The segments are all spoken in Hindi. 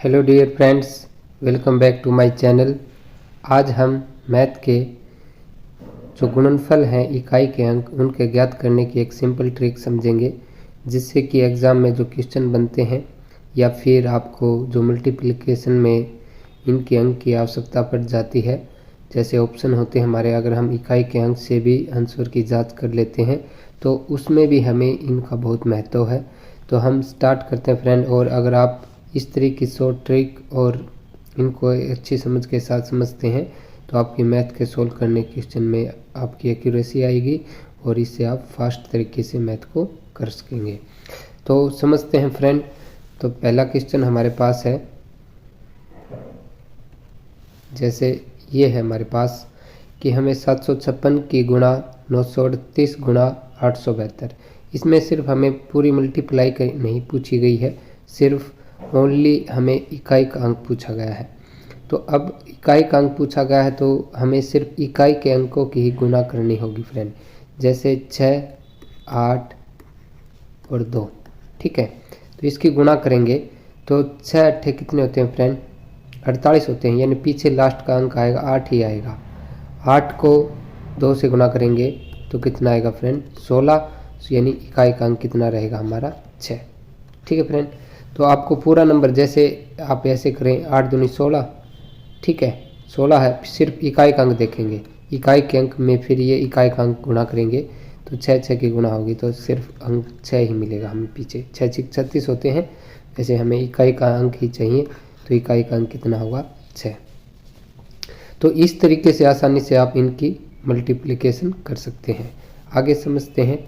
Hello dear friends, welcome back to my channel. आज हम मैथ के जो गुणनफल हैं, इकाई के अंक, उनके ज्ञात करने की एक सिंपल ट्रिक समझेंगे, जिससे कि एग्ज़ाम में जो क्वेश्चन बनते हैं या फिर आपको जो मल्टीप्लिकेशन में इनके अंक की आवश्यकता पड़ जाती है, जैसे ऑप्शन होते हैं हमारे, अगर हम इकाई के अंक से भी आंसर की जांच कर लेते हैं तो उसमें भी हमें इनका बहुत महत्व है। तो हम स्टार्ट करते हैं फ्रेंड। और अगर आप इस तरह की शॉर्ट ट्रिक और इनको अच्छी समझ के साथ समझते हैं तो आपकी मैथ के सोल्व करने क्वेश्चन में आपकी एक्यूरेसी आएगी और इससे आप फास्ट तरीके से मैथ को कर सकेंगे। तो समझते हैं फ्रेंड। तो पहला क्वेश्चन हमारे पास है, जैसे ये है हमारे पास कि हमें 756 की गुणा 938 गुणा 872, इसमें सिर्फ हमें पूरी मल्टीप्लाई नहीं पूछी गई है, सिर्फ ओनली हमें इकाई का अंक पूछा गया है। तो अब इकाई का अंक पूछा गया है तो हमें सिर्फ इकाई के अंकों की ही गुणा करनी होगी फ्रेंड। जैसे 6, 8 और 2, ठीक है। तो इसकी गुणा करेंगे तो 6 अट्ठे कितने होते हैं फ्रेंड? 48 होते हैं, यानी पीछे लास्ट का अंक आएगा 8 ही आएगा। 8 को 2 से गुणा करेंगे तो कितना आएगा फ्रेंड? 16, यानी इकाई का अंक कितना रहेगा हमारा? 6, ठीक है फ्रेंड। तो आपको पूरा नंबर, जैसे आप ऐसे करें 8 दूनी 16, ठीक है, 16 है, सिर्फ इकाई का अंक देखेंगे, इकाई के अंक में फिर ये इकाई का अंक गुणा करेंगे तो 6 की गुणा होगी तो सिर्फ अंक 6 ही मिलेगा हमें पीछे। 6 6 36 होते हैं, जैसे हमें इकाई का अंक ही चाहिए तो इकाई का अंक कितना होगा? 6। तो इस तरीके से आसानी से आप इनकी मल्टीप्लिकेशन कर सकते हैं। आगे समझते हैं।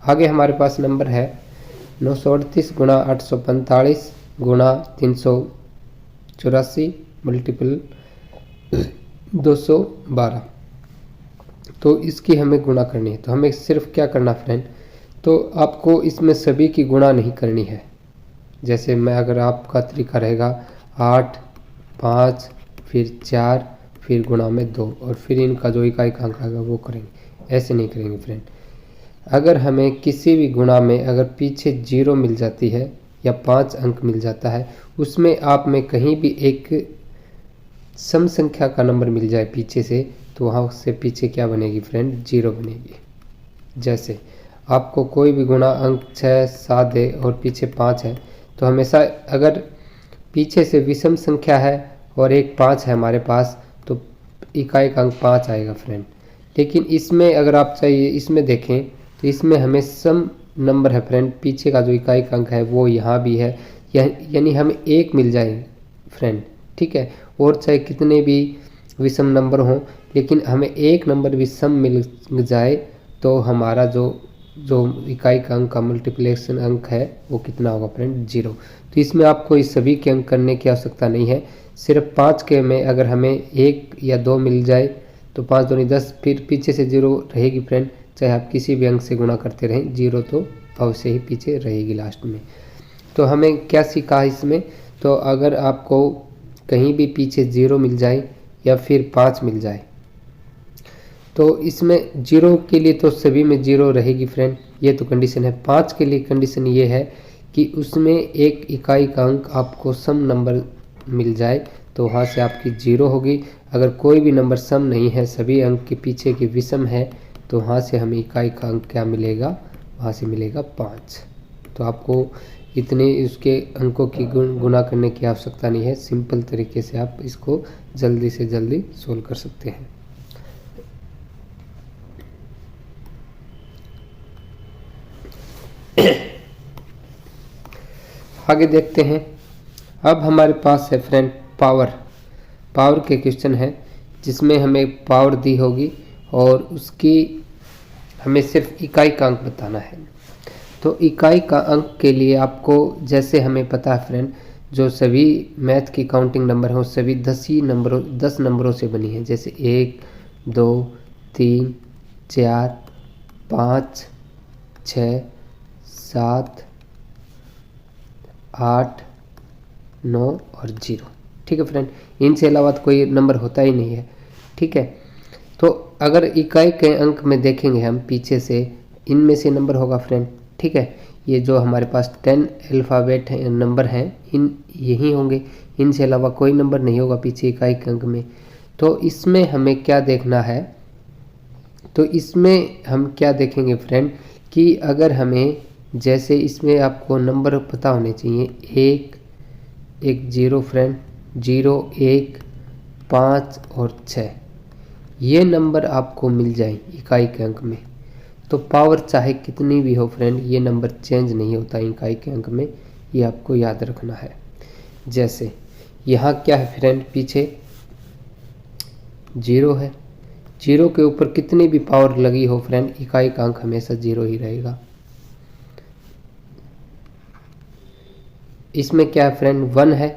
आगे हमारे पास नंबर है 938 गुणा 845 गुणा 384 मल्टीपल 212। तो इसकी हमें गुणा करनी है। तो हमें सिर्फ क्या करना फ्रेंड? तो आपको इसमें सभी की गुणा नहीं करनी है। जैसे मैं, अगर आपका तरीका रहेगा 8, 5, फिर 4, फिर गुणा में 2 और फिर इनका जो इकाई का अंक आएगा वो करेंगे, ऐसे नहीं करेंगे फ्रेंड। अगर हमें किसी भी गुणा में अगर पीछे 0 मिल जाती है या 5 अंक मिल जाता है, उसमें आप में कहीं भी एक सम संख्या का नंबर मिल जाए पीछे से, तो वहाँ से पीछे क्या बनेगी फ्रेंड? 0 बनेगी। जैसे आपको कोई भी गुणा अंक 6, 7 है और पीछे 5 है, तो हमेशा अगर पीछे से विषम संख्या है और एक 5 है हमारे पास, तो इकाई का अंक 5 आएगा फ्रेंड। लेकिन इसमें अगर आप चाहिए इसमें देखें तो इसमें हमें सम नंबर है फ्रेंड, पीछे का जो इकाई का अंक है वो यहाँ भी है, यानी हमें 1 मिल जाए फ्रेंड, ठीक है। और चाहे कितने भी विषम नंबर हों, लेकिन हमें एक नंबर भी सम मिल जाए तो हमारा जो इकाई का अंक का मल्टीप्लिकेशन अंक है वो कितना होगा फ्रेंड? 0। तो इसमें आपको इस सभी के अंक करने की आवश्यकता नहीं है, सिर्फ 5 के में अगर हमें 1 या 2 मिल जाए तो 5 दूनी 10, फिर पीछे से 0 रहेगी फ्रेंड, चाहे आप किसी भी अंक से गुणा करते रहें, 0 तो अवश्य ही पीछे रहेगी लास्ट में। तो हमें क्या सीखा इसमें? तो अगर आपको कहीं भी पीछे 0 मिल जाए या फिर 5 मिल जाए, तो इसमें 0 के लिए तो सभी में 0 रहेगी फ्रेंड, ये तो कंडीशन है। 5 के लिए कंडीशन ये है कि उसमें एक इकाई का अंक आपको सम नंबर मिल जाए तो वहाँ से आपकी 0 होगी। अगर कोई भी नंबर सम नहीं है, सभी अंक के पीछे की विषम है, तो वहाँ से हमें इकाई का अंक क्या मिलेगा? वहाँ से मिलेगा 5। तो आपको इतने उसके अंकों की गुणा करने की आवश्यकता नहीं है, सिंपल तरीके से आप इसको जल्दी से जल्दी सोल्व कर सकते हैं। आगे देखते हैं। अब हमारे पास है फ्रेंड पावर के क्वेश्चन है, जिसमें हमें पावर दी होगी और उसकी हमें सिर्फ इकाई का अंक बताना है। तो इकाई का अंक के लिए आपको, जैसे हमें पता है फ्रेंड, जो सभी मैथ की काउंटिंग नंबर हो सभी 10 नंबरों से बनी है। जैसे 1, 2, 3, 4, 5, 6, 7, 8, 9 और 0, ठीक है फ्रेंड। इनसे अलावा तो कोई नंबर होता ही नहीं है, ठीक है। तो अगर इकाई के अंक में देखेंगे हम पीछे से, इनमें से नंबर होगा फ्रेंड, ठीक है। ये जो हमारे पास 10 अल्फ़ाबेट है नंबर हैं इन यही होंगे, इनसे अलावा कोई नंबर नहीं होगा पीछे इकाई के अंक में। तो इसमें हमें क्या देखना है, तो इसमें हम क्या देखेंगे फ्रेंड कि अगर हमें जैसे इसमें आपको नंबर पता होने चाहिए, एक 0 फ्रेंड, 0 1 5 और 6, ये नंबर आपको मिल जाए इकाई के अंक में। तो पावर चाहे कितनी भी हो फ्रेंड, ये नंबर चेंज नहीं होता इकाई के अंक में, ये आपको याद रखना है। जैसे यहाँ क्या है फ्रेंड, पीछे 0 है, 0 के ऊपर कितनी भी पावर लगी हो फ्रेंड, इकाई का अंक हमेशा 0 ही रहेगा। इसमें क्या है फ्रेंड, 1 है,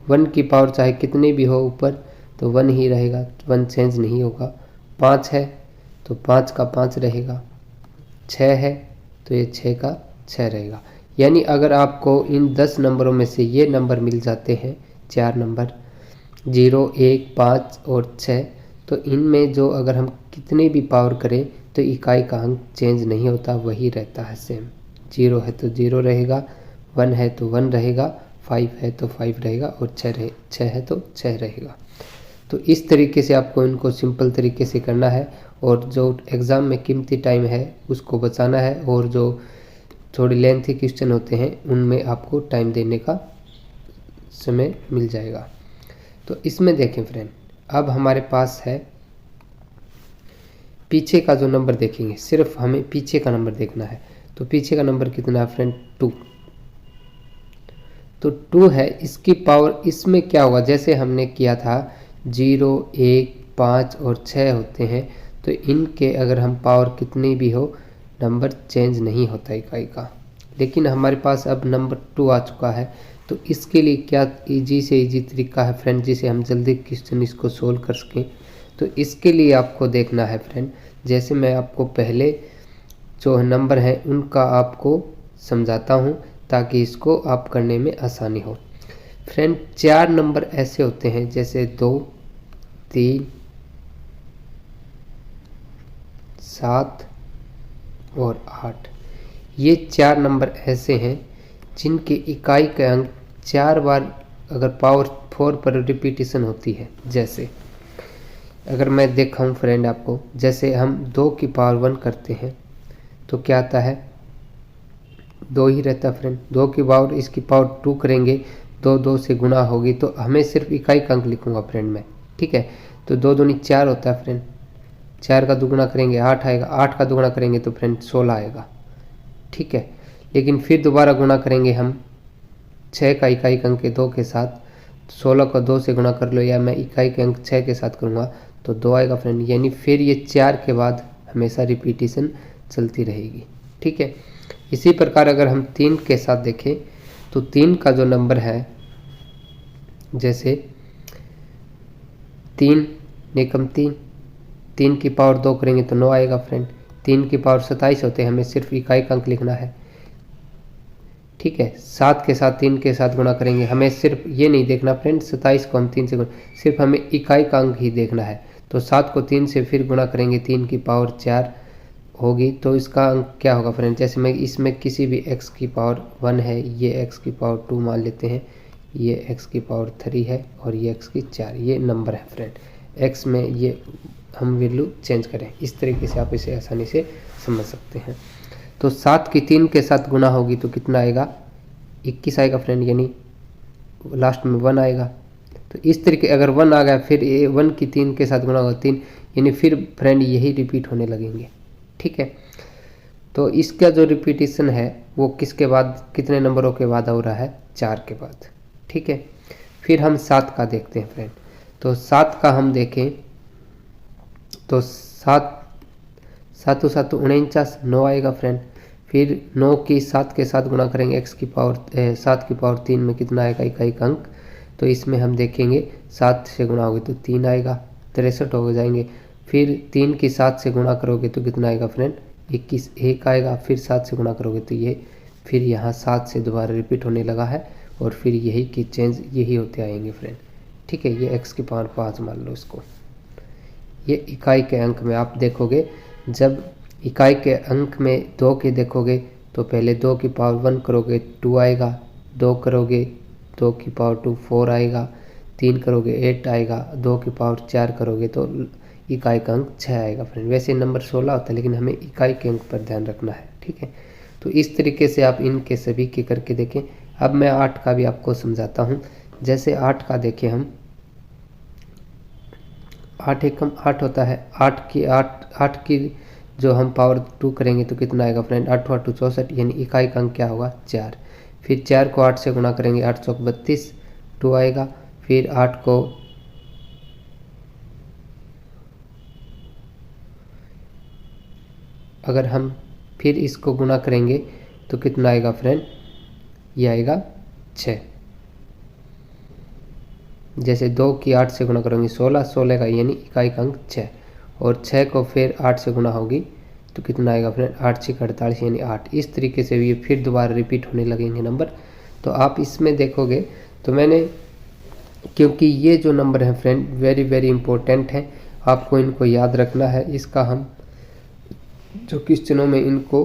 1 की पावर चाहे कितनी भी हो ऊपर तो 1 ही रहेगा, 1 चेंज नहीं होगा। 5 है तो 5 का 5 रहेगा। 6 है तो ये 6 का 6 रहेगा। यानी अगर आपको इन 10 नंबरों में से ये नंबर मिल जाते हैं, 4 नंबर 0 1 5 और 6, तो इनमें जो अगर हम कितनी भी पावर करें तो इकाई का अंक चेंज नहीं होता, वही रहता है सेम। 0 है तो 0 रहेगा, 1 है तो 1 रहेगा, 5 है तो 5 रहेगा और 6 है तो 6 रहेगा। तो इस तरीके से आपको इनको सिंपल तरीके से करना है, और जो एग्ज़ाम में कीमती टाइम है उसको बचाना है, और जो थोड़ी लेंथी क्वेश्चन होते हैं उनमें आपको टाइम देने का समय मिल जाएगा। तो इसमें देखें फ्रेंड, अब हमारे पास है पीछे का जो नंबर देखेंगे, सिर्फ हमें पीछे का नंबर देखना है। तो पीछे का नंबर कितना है फ्रेंड, 2। तो 2 है, इसकी पावर इसमें क्या होगा, जैसे हमने किया था 0 1 5 और 6 होते हैं, तो इनके अगर हम पावर कितनी भी हो नंबर चेंज नहीं होता इकाई का। लेकिन हमारे पास अब नंबर 2 आ चुका है, तो इसके लिए क्या इजी से इजी तरीका है फ्रेंड, जिसे हम जल्दी क्वेश्चन इसको सोल्व कर सकें। तो इसके लिए आपको देखना है फ्रेंड, जैसे मैं आपको पहले जो नंबर हैं उनका आपको समझाता हूँ ताकि इसको आप करने में आसानी हो। फ्रेंड 4 नंबर ऐसे होते हैं, जैसे 2 3 7 और 8। ये 4 नंबर ऐसे हैं जिनके इकाई के अंक 4 बार अगर पावर 4 पर रिपीटिशन होती है। जैसे अगर मैं दिखाऊं फ्रेंड आपको, जैसे हम 2 की पावर 1 करते हैं तो क्या आता है, 2 ही रहता है फ्रेंड। 2 की पावर इसकी पावर 2 करेंगे, 2 2 से गुना होगी, तो हमें सिर्फ इकाई का अंक लिखूंगा फ्रेंड मैं, ठीक है। तो 2 दूनी 4 होता है फ्रेंड, 4 का दुगुना करेंगे 8 आएगा, 8 का दुगुना करेंगे तो फ्रेंड 16 आएगा, ठीक है। लेकिन फिर दोबारा गुना करेंगे हम 6 का इकाई के अंक के 2 के साथ, 16 को 2 से गुना कर लो, या मैं इकाई के अंक 6 के साथ करूँगा तो 2 आएगा फ्रेंड। यानी फिर ये 4 के बाद हमेशा रिपीटिशन चलती रहेगी, ठीक है। इसी प्रकार अगर हम 3 के साथ देखें तो 3 का जो नंबर है, जैसे 3 निकम 3 की पावर 2 करेंगे तो 9 आएगा फ्रेंड। 3 की पावर 27 होते हैं, हमें सिर्फ इकाई का अंक लिखना है, ठीक है। 7 के साथ 3 के साथ गुणा करेंगे, हमें सिर्फ ये नहीं देखना फ्रेंड 27 को हम 3 से गुणा, सिर्फ हमें इकाई का अंक ही देखना है। तो 7 को 3 से फिर गुणा करेंगे, 3 की पावर 4 होगी, तो इसका अंक क्या होगा फ्रेंड, जैसे मैं इसमें किसी भी x की पावर 1 है, ये x की पावर 2 मान लेते हैं, ये x की पावर 3 है और ये x की 4, ये नंबर है फ्रेंड। x में ये हम वैल्यू चेंज करें, इस तरीके से आप इसे आसानी से समझ सकते हैं। तो 7 की 3 के साथ गुना होगी तो कितना आएगा, 21 आएगा फ्रेंड, यानी लास्ट में 1 आएगा। तो इस तरीके अगर 1 आ गया, फिर 1 की 3 के साथ गुना होगा 3, यानी फिर फ्रेंड यही रिपीट होने लगेंगे, ठीक है। तो इसका जो रिपीटिशन है वो किसके बाद, कितने नंबरों के बाद हो रहा है, 4 के बाद, ठीक है। फिर हम 7 का देखते हैं फ्रेंड। तो 7 का हम देखें तो 7 7 7 49, 9 आएगा फ्रेंड। फिर 9 की 7 के साथ गुणा करेंगे, x की पावर 7 की पावर 3 में कितना आएगा इकाई का अंक, तो इसमें हम देखेंगे 7 से गुणा होगी तो 3 आएगा, 63 हो जाएंगे। फिर 3 की 7 से गुणा करोगे तो कितना आएगा फ्रेंड, 21 1 आएगा। फिर 7 से गुणा करोगे तो ये फिर यहाँ 7 से दोबारा रिपीट होने लगा है, और फिर यही की चेंज यही होते आएंगे फ्रेंड, ठीक है। ये x की पावर 5 मान लो इसको। ये इकाई के अंक में आप देखोगे, जब इकाई के अंक में 2 के देखोगे तो पहले 2 की पावर 1 करोगे 2 आएगा, 2 करोगे 2 की पावर 2 4 आएगा, 3 करोगे 8 आएगा, 2 की पावर 4 करोगे तो इकाई का अंक 6 आएगा फ्रेंड। वैसे नंबर 16 होता है लेकिन हमें इकाई के अंक पर ध्यान रखना है, ठीक है। तो इस तरीके से आप इनके सभी के करके देखें। अब मैं 8 का भी आपको समझाता हूँ। जैसे 8 का देखें हम, 8 एकम 8 होता है, 8 की जो हम पावर 2 करेंगे तो कितना आएगा फ्रेंड, 8 8 64, यानी इकाई का अंक क्या होगा 4। फिर 4 को 8 से गुणा करेंगे 8 चौक 32, 2 आएगा। फिर 8 को अगर हम फिर इसको गुणा करेंगे तो कितना आएगा फ्रेंड, ये आएगा 6। जैसे 2 की 8 से गुणा करेंगे 16, 16 का यानी इकाई का अंक 6, और 6 को फिर 8 से गुणा होगी तो कितना आएगा फ्रेंड, 8 6 48 यानी 8। इस तरीके से ये फिर दोबारा रिपीट होने लगेंगे नंबर। तो आप इसमें देखोगे तो मैंने, क्योंकि ये जो नंबर है फ्रेंड वेरी वेरी इंपॉर्टेंट है, आपको इनको याद रखना है। इसका हम जो क्वेश्चनों में इनको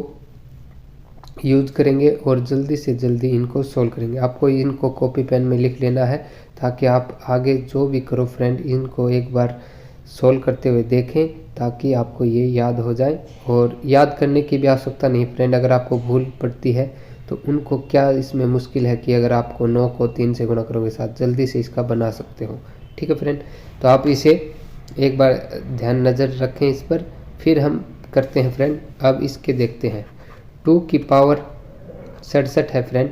यूज करेंगे और जल्दी से जल्दी इनको सोल्व करेंगे। आपको इनको कॉपी पेन में लिख लेना है ताकि आप आगे जो भी करो फ्रेंड इनको एक बार सोल्व करते हुए देखें ताकि आपको ये याद हो जाए। और याद करने की भी आवश्यकता नहीं फ्रेंड, अगर आपको भूल पड़ती है तो उनको क्या इसमें मुश्किल है कि अगर आपको 9 को 3 से गुणा करोगे 7, जल्दी से इसका बना सकते हो, ठीक है फ्रेंड। तो आप इसे एक बार ध्यान नज़र रखें इस पर, फिर हम करते हैं फ्रेंड। अब इसके देखते हैं। 2 की पावर 67 है फ्रेंड।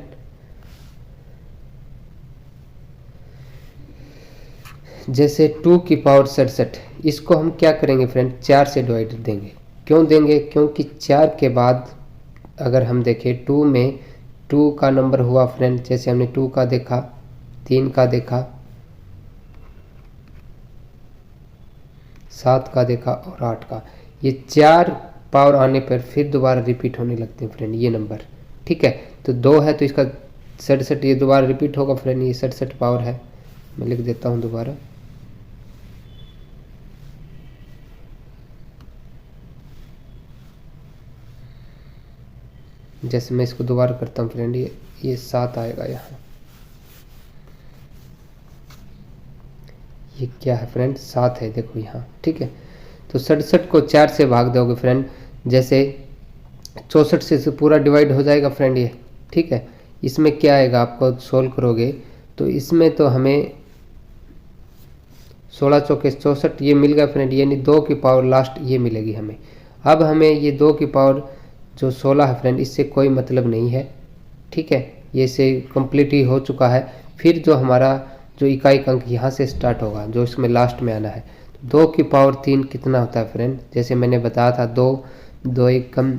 जैसे 2 की पावर 67, इसको हम क्या करेंगे फ्रेंड, 4 से डिवाइड देंगे। क्यों देंगे, क्योंकि 4 के बाद अगर हम देखें 2 में 2 का नंबर हुआ फ्रेंड, जैसे हमने 2 का देखा, 3 का देखा, 7 का देखा और 8 का, ये 4 पावर आने पर फिर दोबारा रिपीट होने लगते हैं फ्रेंड ये नंबर, ठीक है। तो 2 है तो इसका 67 ये दोबारा रिपीट होगा फ्रेंड, ये 67 पावर है। मैं लिख देता हूँ दोबारा, जैसे मैं इसको दोबारा करता हूँ फ्रेंड, ये 7 आएगा यहाँ, ये क्या है फ्रेंड 7 है, देखो यहाँ, ठीक है। तो 67 को 4 से भाग दोगे फ्रेंड, जैसे 64 से पूरा डिवाइड हो जाएगा फ्रेंड ये, ठीक है। इसमें क्या आएगा, आपको सोल्व करोगे तो इसमें तो हमें 16 चौके 64 ये मिल गया फ्रेंड, यानी 2 की पावर लास्ट ये मिलेगी हमें। अब हमें ये 2 की पावर जो 16 है फ्रेंड इससे कोई मतलब नहीं है, ठीक है, ये से कंप्लीट ही हो चुका है। फिर जो हमारा जो इकाई का अंक यहाँ से स्टार्ट होगा जो इसमें लास्ट में आना है, 2 की पावर 3 कितना होता है फ्रेंड, जैसे मैंने बताया था 2 2 एक कम,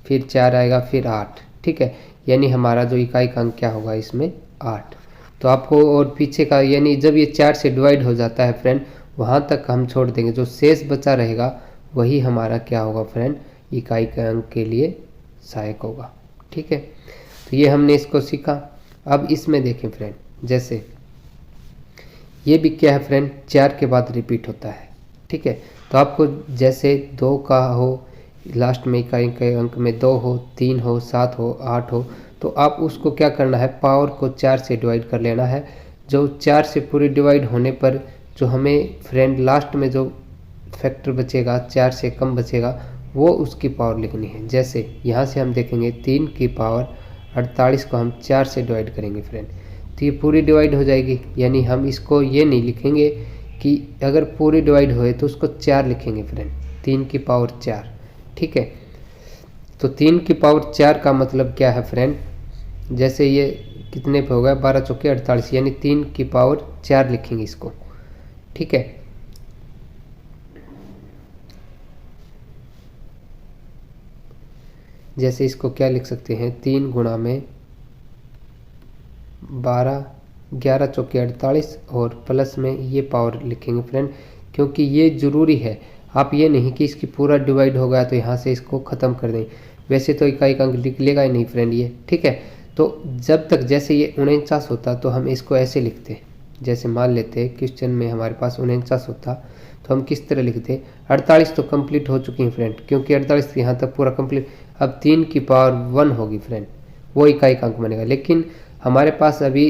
फिर 4 आएगा, फिर 8, ठीक है, यानी हमारा जो इकाई का अंक क्या होगा इसमें 8। तो आपको और पीछे का यानी जब ये 4 से डिवाइड हो जाता है फ्रेंड वहाँ तक हम छोड़ देंगे, जो शेष बचा रहेगा वही हमारा क्या होगा फ्रेंड इकाई के अंक के लिए सहायक होगा, ठीक है। तो ये हमने इसको सीखा। अब इसमें देखें फ्रेंड, जैसे ये भी क्या है फ्रेंड 4 के बाद रिपीट होता है, ठीक है। तो आपको जैसे 2 का हो लास्ट में इकाई के अंक में 2 हो, 3 हो, 7 हो, 8 हो, तो आप उसको क्या करना है, पावर को 4 से डिवाइड कर लेना है। जो 4 से पूरी डिवाइड होने पर जो हमें फ्रेंड लास्ट में जो फैक्टर बचेगा 4 से कम बचेगा वो उसकी पावर लिखनी है। जैसे यहाँ से हम देखेंगे 3 की पावर 48 को हम 4 से डिवाइड करेंगे फ्रेंड, तो ये पूरी डिवाइड हो जाएगी, यानी हम इसको ये नहीं लिखेंगे कि अगर पूरी डिवाइड होए तो उसको 4 लिखेंगे फ्रेंड, 3 की पावर 4, ठीक है। तो 3 की पावर 4 का मतलब क्या है फ्रेंड, जैसे ये कितने पे होगा 12 चौके 48, यानी 3 की पावर 4 लिखेंगे इसको, ठीक है। जैसे इसको क्या लिख सकते हैं 3 गुणा में 12 11 चौके 48 और प्लस में ये पावर लिखेंगे फ्रेंड, क्योंकि ये ज़रूरी है। आप ये नहीं कि इसकी पूरा डिवाइड हो गया तो यहाँ से इसको ख़त्म कर दें, वैसे तो इकाई का अंक निकलेगा ही नहीं फ्रेंड ये, ठीक है। तो जब तक जैसे ये 49 होता तो हम इसको ऐसे लिखते, जैसे मान लेते क्वेश्चन में हमारे पास 49 होता तो हम किस तरह लिखते, 48 तो कंप्लीट हो चुकी हैं फ्रेंड, क्योंकि 48 यहाँ तक पूरा कंप्लीट, अब 3 की पावर 1 होगी फ्रेंड, वो इकाई का अंक बनेगा। लेकिन हमारे पास अभी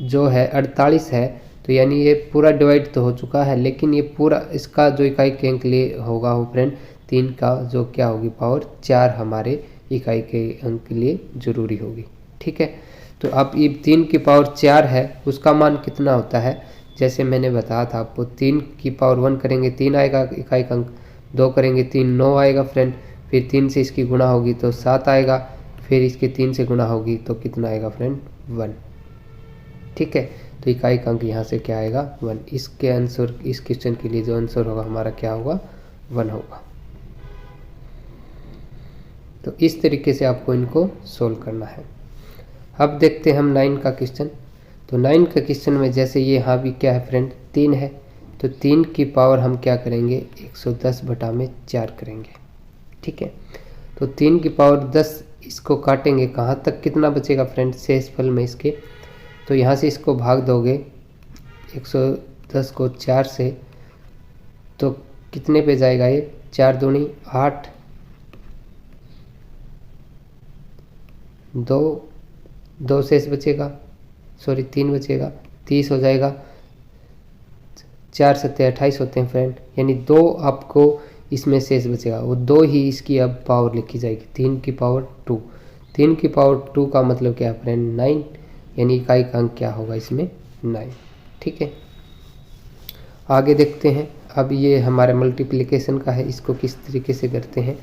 जो है 48 है, तो यानी ये पूरा डिवाइड तो हो चुका है, लेकिन ये पूरा इसका जो इकाई के अंक लिए होगा वो फ्रेंड 3 का जो क्या होगी पावर 4 हमारे इकाई के अंक के लिए ज़रूरी होगी। ठीक है, तो अब ये 3 की पावर 4 है, उसका मान कितना होता है, जैसे मैंने बताया था आपको, 3 की पावर 1 करेंगे 3 आएगा इकाई का अंक, 2 करेंगे 3 9 आएगा फ्रेंड, फिर 3 से इसकी गुणा होगी तो 7 आएगा, फिर इसके 3 से गुणा होगी तो कितना आएगा फ्रेंड 1। ठीक है, तो इकाई का अंक यहाँ से क्या आएगा 1। इसके आंसर, इस क्वेश्चन के लिए जो आंसर होगा हमारा क्या होगा 1 होगा। तो इस तरीके से आपको इनको सोल्व करना है। अब देखते हैं हम 9 का क्वेश्चन। तो 9 का क्वेश्चन में जैसे ये यहाँ भी क्या है फ्रेंड 3 है, तो 3 की पावर हम क्या करेंगे 110 बटा में 4 करेंगे। ठीक है, तो 3 की पावर 10 इसको काटेंगे कहाँ तक, कितना बचेगा फ्रेंड शेषफल में इसके, तो यहाँ से इसको भाग दोगे 110 को 4 से, तो कितने पे जाएगा ये 4 दूनी 8, 2 शेष बचेगा, सॉरी 3 बचेगा, 30 हो जाएगा, 4 सत्ते 28 होते हैं फ्रेंड, यानी 2 आपको इसमें शेष बचेगा, वो 2 ही इसकी अब पावर लिखी जाएगी 3 की पावर 2। 3 की पावर 2 का मतलब क्या है फ्रेंड 9, यानी इकाई का अंक क्या होगा इसमें 9। ठीक है, आगे देखते हैं। अब ये हमारे मल्टीप्लिकेशन का है, इसको किस तरीके से करते हैं।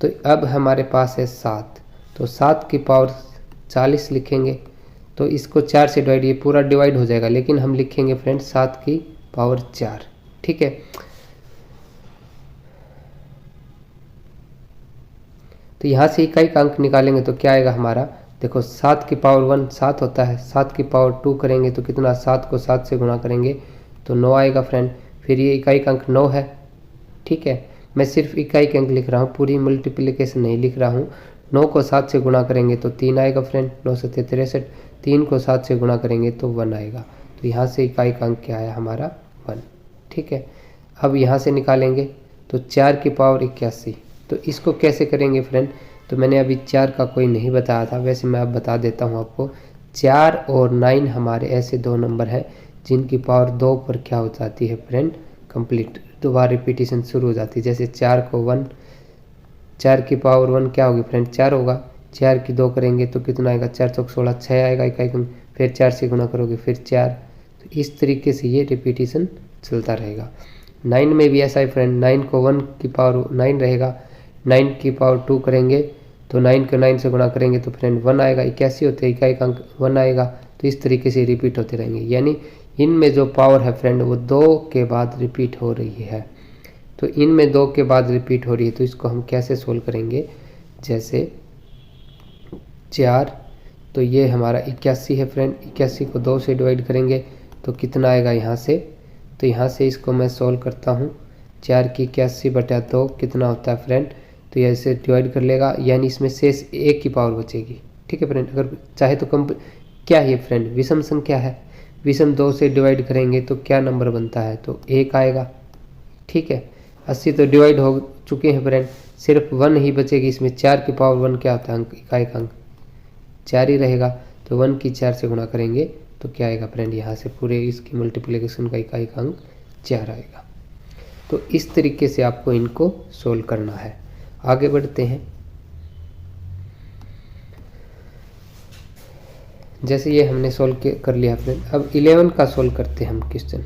तो अब हमारे पास है 7, तो 7 की पावर 40 लिखेंगे, तो इसको 4 से डिवाइड, ये पूरा डिवाइड हो जाएगा, लेकिन हम लिखेंगे फ्रेंड 7 की पावर 4। ठीक है, तो यहाँ से इकाई का अंक निकालेंगे तो क्या आएगा हमारा, देखो 7 की पावर 1 7 होता है, 7 की पावर 2 करेंगे तो कितना, 7 को 7 से गुणा करेंगे तो 9 आएगा फ्रेंड, फिर ये इकाई का अंक 9 है। ठीक है, मैं सिर्फ इकाई के अंक लिख रहा हूँ, पूरी मल्टीप्लिकेशन नहीं लिख रहा हूँ। 9 को 7 से गुणा करेंगे तो 3 आएगा फ्रेंड, 9 सत्ते 63, 3 को 7 से गुणा करेंगे तो 1 आएगा, तो यहाँ से इकाई का अंक क्या आया हमारा 1। ठीक है, अब यहाँ से निकालेंगे तो 4 की पावर 81, तो इसको कैसे करेंगे फ्रेंड, तो मैंने अभी 4 का कोई नहीं बताया था, वैसे मैं अब बता देता हूँ आपको। 4 और 9 हमारे ऐसे दो नंबर हैं जिनकी पावर 2 पर क्या हो जाती है फ्रेंड कंप्लीट, दोबारा रिपीटेशन शुरू हो जाती है। जैसे 4 को 1, 4 की पावर 1 क्या होगी फ्रेंड 4 होगा, 4 की 2 करेंगे तो कितना आएगा 4 चौक 16 6 आएगा इकाई का, फिर 4 से गुणा करोगे फिर 4, तो इस तरीके से ये रिपीटेशन चलता रहेगा। 9 में भी ऐसा है फ्रेंड, 9 को 1 की पावर 9 रहेगा, 9 की पावर 2 करेंगे तो 9 को 9 से गुणा करेंगे तो फ्रेंड 1 आएगा, 81 होते हैं इकाई का अंक 1 आएगा, तो इस तरीके से रिपीट होते रहेंगे। यानी इनमें जो पावर है फ्रेंड वो 2 के बाद रिपीट हो रही है, तो इनमें 2 के बाद रिपीट हो रही है, तो इसको हम कैसे सोल्व करेंगे, जैसे 4, तो ये हमारा 81 है फ्रेंड, 81 को 2 से डिवाइड करेंगे तो कितना आएगा यहाँ से, तो यहाँ से इसको मैं सोल्व करता हूँ, 4 की 81 बटा 2 कितना होता है फ्रेंड, तो ये ऐसे डिवाइड कर लेगा, यानी इसमें शेष 1 की पावर बचेगी। ठीक है फ्रेंड, अगर चाहे तो क्या है फ्रेंड विषम संख्या है, विषम 2 से डिवाइड करेंगे तो क्या नंबर बनता है, तो 1 आएगा। ठीक है, 80 तो डिवाइड हो चुके हैं फ्रेंड, सिर्फ 1 ही बचेगी इसमें, 4 की पावर 1 क्या होता है अंक, इकाई का अंक 4 ही रहेगा, तो 1 की 4 से गुणा करेंगे तो क्या आएगा फ्रेंड, यहाँ से पूरे इसकी मल्टीप्लिकेशन का इकाई का अंक 4 आएगा। तो इस तरीके से आपको इनको सोल्व करना है। आगे बढ़ते हैं। जैसे ये हमने सोल्व कर लिया फ्रेंड, अब 11 का सोल्व करते हैं हम क्वेश्चन।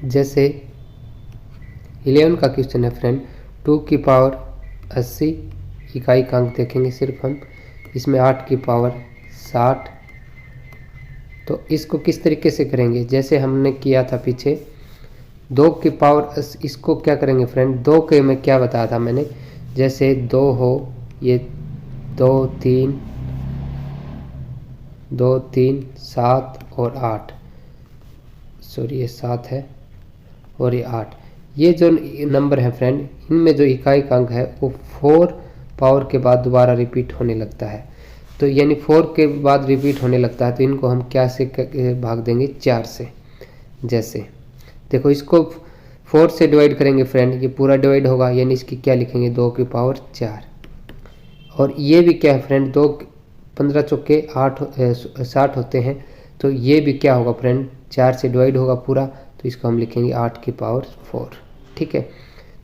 जैसे 11 का क्वेश्चन है फ्रेंड, 2 की पावर 80 इकाई का अंक देखेंगे सिर्फ हम, इसमें 8 की पावर 60, तो इसको किस तरीके से करेंगे, जैसे हमने किया था पीछे 2 की पावर, इसको क्या करेंगे फ्रेंड, 2 के में क्या बताया था मैंने, जैसे 2 हो, ये 2 3 7 और 8, सॉरी ये 7 है और ये 8, ये जो नंबर है फ्रेंड, इनमें जो इकाई का अंक है वो 4 पावर के बाद दोबारा रिपीट होने लगता है, तो यानी 4 के बाद रिपीट होने लगता है, तो इनको हम क्या से भाग देंगे 4 से। जैसे देखो इसको 4 से डिवाइड करेंगे फ्रेंड, ये पूरा डिवाइड होगा, यानी इसकी क्या लिखेंगे 2 की पावर 4। और ये भी क्या है फ्रेंड, 2 15 चौके 8 60 होते हैं, तो ये भी क्या होगा फ्रेंड 4 से डिवाइड होगा पूरा, तो इसको हम लिखेंगे 8 की पावर 4। ठीक है,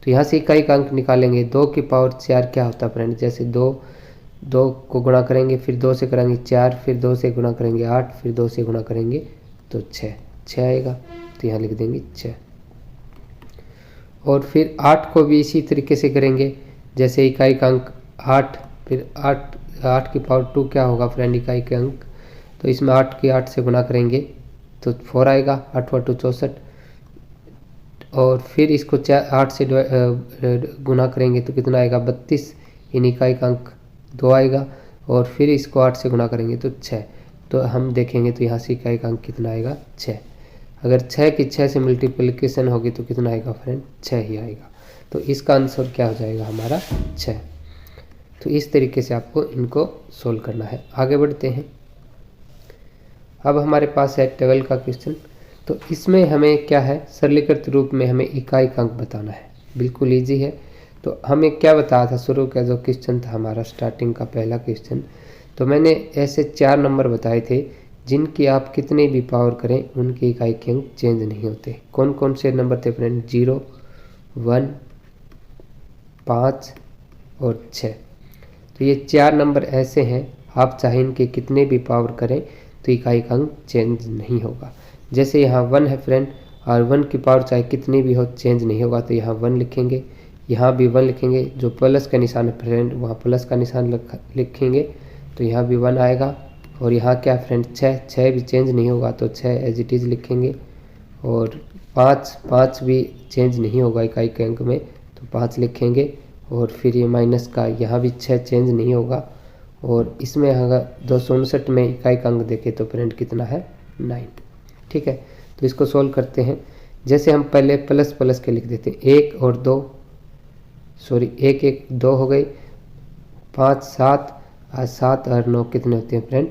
तो यहाँ से इकाई का अंक निकालेंगे। 2 की पावर 4 क्या होता है फ्रेंड, जैसे 2 को गुणा करेंगे, फिर 2 से करेंगे 4, फिर 2 से गुणा करेंगे 8, फिर 2 से गुणा करेंगे तो 6 आएगा, तो यहाँ लिख देंगे 6। और फिर 8 को भी इसी तरीके से करेंगे, जैसे इकाई का अंक 8, फिर 8 की पावर 2 क्या होगा फ्रेंड इकाई के अंक, तो इसमें 8 की 8 से गुणा करेंगे तो 4 आएगा, 8 × 2 64। और फिर इसको 8 से गुणा करेंगे तो कितना आएगा 32, इन इकाई का अंक 2 आएगा। और फिर इसको 8 से गुणा करेंगे तो 6, तो हम देखेंगे तो यहाँ से इकाई का अंक कितना आएगा 6। अगर 6 की 6 से मल्टीप्लिकेशन होगी तो कितना आएगा फ्रेंड 6 ही आएगा, तो इसका आंसर क्या हो जाएगा हमारा 6। तो इस तरीके से आपको इनको सोल्व करना है। आगे बढ़ते हैं। अब हमारे पास है 12 का क्वेश्चन, तो इसमें हमें क्या है सरलीकृत रूप में हमें इकाई का अंक बताना है, बिल्कुल ईजी है। तो हमें क्या बताया था, शुरू का जो क्वेश्चन था हमारा स्टार्टिंग का पहला क्वेश्चन, तो मैंने ऐसे 4 नंबर बताए थे जिनकी आप कितने भी पावर करें उनकी इकाई के अंक चेंज नहीं होते। कौन कौन से नंबर थे फ्रेंड, 0, 1, 5 और 6। तो ये 4 नंबर ऐसे हैं, आप चाहे इनके कितने भी पावर करें तो इकाई का अंक चेंज नहीं होगा। जैसे यहाँ 1 है फ्रेंड, और 1 की पावर चाहे कितनी भी हो चेंज नहीं होगा, तो यहाँ 1 लिखेंगे, यहाँ भी 1 लिखेंगे, जो प्लस का निशान है फ्रेंड वहाँ प्लस का निशान लिखेंगे, तो यहाँ भी 1 आएगा। और यहाँ क्या फ्रेंड 6 भी चेंज नहीं होगा, तो 6 एज इट इज़ लिखेंगे। और 5 भी चेंज नहीं होगा इकाई के अंक में, तो 5 लिखेंगे। और फिर ये माइनस का, यहाँ भी 6 चेंज नहीं होगा। और इसमें अगर 259 में इकाई का अंक देखें तो फ्रेंड कितना है 9। ठीक है, तो इसको सोल्व करते हैं। जैसे हम पहले प्लस प्लस के लिख देते हैं, 1 और 2, सॉरी 1 1 2 हो गई, 5 7, और 7 और 9 कितने होते हैं फ्रेंड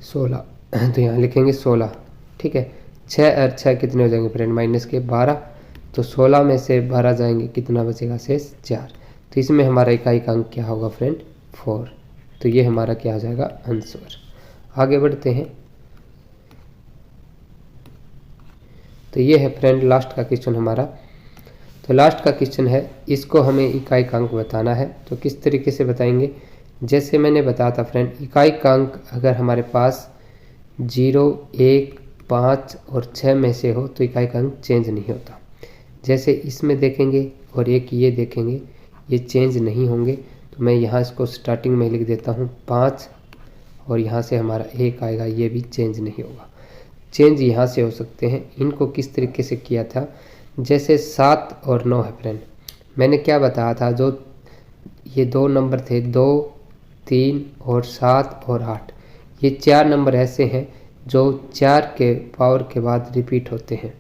16, तो यहाँ लिखेंगे 16। ठीक है, 6 और 6 कितने हो जाएंगे फ्रेंड माइनस के 12, तो 16 में से 12 जाएंगे, कितना बचेगा शेष 4। तो इसमें हमारा इकाई का अंक क्या होगा फ्रेंड 4, तो ये हमारा क्या हो जाएगा आंसर। आगे बढ़ते हैं। तो ये है फ्रेंड लास्ट का क्वेश्चन हमारा। तो लास्ट का क्वेश्चन है, इसको हमें इकाई का अंक बताना है। तो किस तरीके से बताएंगे, जैसे मैंने बताया था फ्रेंड, इकाई का अंक अगर हमारे पास 0 1 5 और 6 में से हो तो इकाई का अंक चेंज नहीं होता। जैसे इसमें देखेंगे और एक ये देखेंगे, ये चेंज नहीं होंगे, तो मैं यहाँ इसको स्टार्टिंग में लिख देता हूँ 5, और यहाँ से हमारा 1 आएगा, ये भी चेंज नहीं होगा। चेंज यहाँ से हो सकते हैं। इनको किस तरीके से किया था, जैसे 7 और 9 है फ्रेंड, मैंने क्या बताया था, जो ये 2 नंबर थे 2 3 और 7 और 8, ये 4 नंबर ऐसे हैं जो 4 के पावर के बाद रिपीट होते हैं,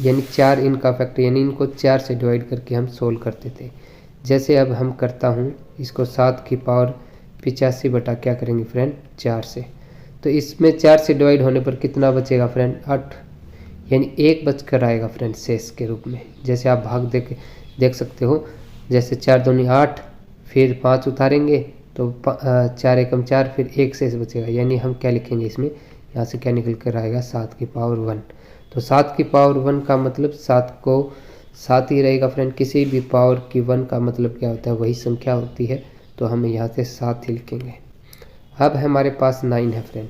यानी 4 इनका फैक्टर, यानी इनको 4 से डिवाइड करके हम सोल्व करते थे। जैसे अब हम करता हूँ इसको 7 की पावर 85 बटा क्या करेंगे फ्रेंड 4 से, तो इसमें 4 से डिवाइड होने पर कितना बचेगा फ्रेंड 8, यानी 1 बचकर आएगा फ्रेंड शेष के रूप में। जैसे आप भाग देख सकते हो, जैसे 4 दूनी 8, फिर 5 उतारेंगे तो 4 एकम 4, फिर 1 शेष बचेगा, यानी हम क्या लिखेंगे इसमें, यहाँ से क्या निकल कर आएगा 7 की पावर 1। तो 7 की पावर 1 का मतलब 7 को 7 ही रहेगा फ्रेंड, किसी भी पावर की 1 का मतलब क्या होता है वही संख्या होती है, तो हम यहाँ से 7 ही लिखेंगे। अब हमारे पास 9 है फ्रेंड,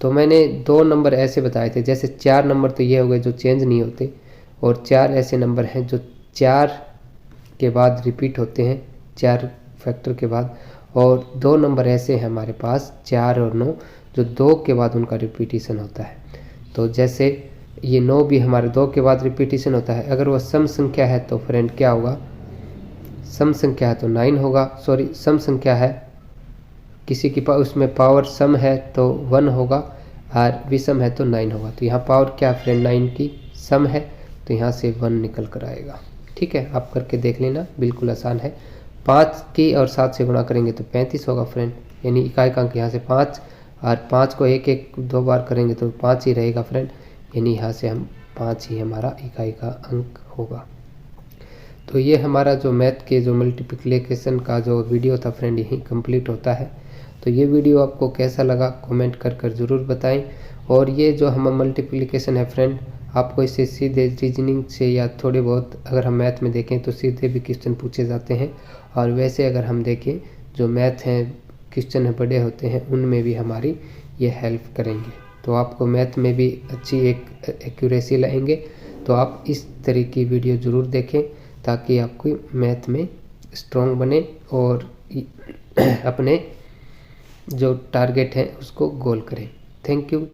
तो मैंने 2 नंबर ऐसे बताए थे, जैसे 4 नंबर तो ये हो गए जो चेंज नहीं होते, और 4 ऐसे नंबर हैं जो 4 के बाद रिपीट होते हैं, 4 फैक्टर के बाद, और 2 नंबर ऐसे हैं हमारे पास 4 और 9 जो 2 के बाद उनका रिपीटिशन होता है। तो जैसे ये 9 भी हमारे 2 के बाद रिपीटिशन होता है। अगर वह सम संख्या है तो फ्रेंड क्या होगा, सम संख्या है तो 9 होगा, सॉरी सम संख्या है, किसी की उसमें पावर सम है तो 1 होगा, और विषम है तो 9 होगा। तो यहाँ पावर क्या फ्रेंड 9 की सम है, तो यहाँ से 1 निकल कर आएगा। ठीक है, आप करके देख लेना, बिल्कुल आसान है। 5 की और 7 से गुणा करेंगे तो 35 होगा फ्रेंड, यानी इकाई का अंक यहाँ से 5, और 5 को 1 1 2 बार करेंगे तो 5 ही रहेगा फ्रेंड, यानी यहाँ से हम 5 ही हमारा इकाई का अंक होगा। तो ये हमारा जो मैथ के जो मल्टीप्लिकेशन का जो वीडियो था फ्रेंड यहीं कंप्लीट होता है। तो ये वीडियो आपको कैसा लगा कमेंट कर ज़रूर बताएं। और ये जो हम मल्टीप्लिकेशन है फ्रेंड, आपको इससे सीधे रीजनिंग से या थोड़े बहुत अगर हम मैथ में देखें तो सीधे भी क्वेश्चन पूछे जाते हैं, और वैसे अगर हम देखें जो मैथ हैं क्वेश्चन है बड़े होते हैं उनमें भी हमारी ये हेल्प करेंगे। तो आपको मैथ में भी अच्छी एक एक्यूरेसी लाएंगे। तो आप इस तरह की वीडियो ज़रूर देखें ताकि आपको मैथ में स्ट्रॉन्ग बने और अपने जो टारगेट है उसको गोल करें। Thank you.